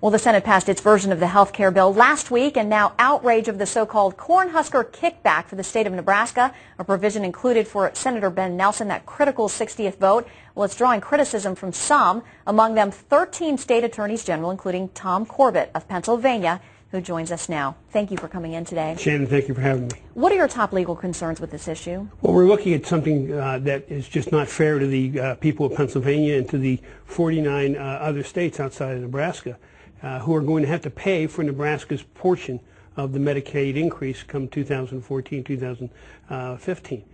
Well, the Senate passed its version of the health care bill last week, and now outrage of the so-called Cornhusker kickback for the state of Nebraska, a provision included for Senator Ben Nelson, that critical 60th vote. Well, it's drawing criticism from some, among them 13 state attorneys general, including Tom Corbett of Pennsylvania, who joins us now. Thank you for coming in today. Shannon, thank you for having me. What are your top legal concerns with this issue? Well, we're looking at something that is just not fair to the people of Pennsylvania and to the 49 other states outside of Nebraska who are going to have to pay for Nebraska's portion of the Medicaid increase come 2014, 2015.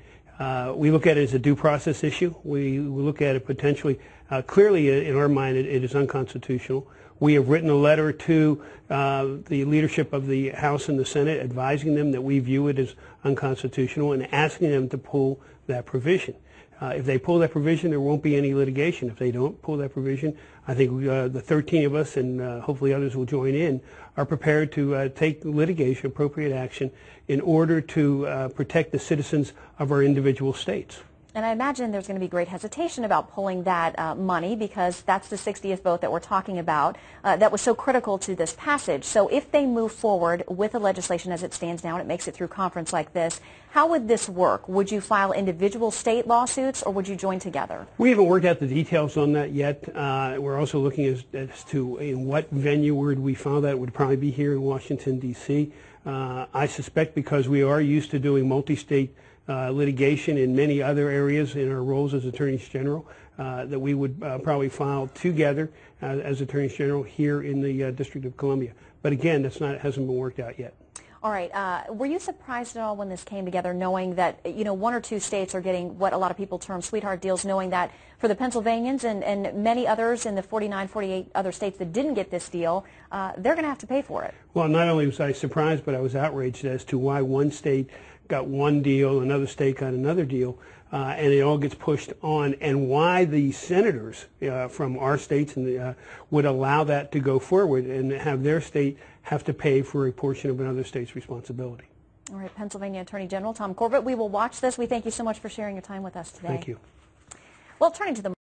We look at it as a due process issue. We look at it potentially, clearly in our mind, it is unconstitutional. We have written a letter to the leadership of the House and the Senate advising them that we view it as unconstitutional and asking them to pull that provision. If they pull that provision, there won't be any litigation. If they don't pull that provision, I think the 13 of us, and hopefully others will join in, are prepared to take litigation, appropriate action, in order to protect the citizens of our individual states. And I imagine there's going to be great hesitation about pulling that money, because that's the 60th vote that we're talking about that was so critical to this passage. So if they move forward with the legislation as it stands now and it makes it through conference like this, how would this work? Would you file individual state lawsuits, or would you join together? We haven't worked out the details on that yet. We're also looking as to in what venue would we file that. It would probably be here in Washington, D.C. I suspect because we are used to doing multi-state litigation in many other areas in our roles as Attorneys General, that we would probably file together as Attorneys General here in the District of Columbia. But again, hasn't been worked out yet. All right. Were you surprised at all when this came together, knowing that, you know, one or two states are getting what a lot of people term sweetheart deals, knowing that for the Pennsylvanians and many others in the 49, 48 other states that didn't get this deal, they're going to have to pay for it? Well, not only was I surprised, but I was outraged as to why one state got one deal, another state got another deal, and it all gets pushed on, and why the senators from our states would allow that to go forward and have their state have to pay for a portion of another state's responsibility. All right, Pennsylvania Attorney General Tom Corbett, we will watch this. We thank you so much for sharing your time with us today. Thank you. Well, turning to the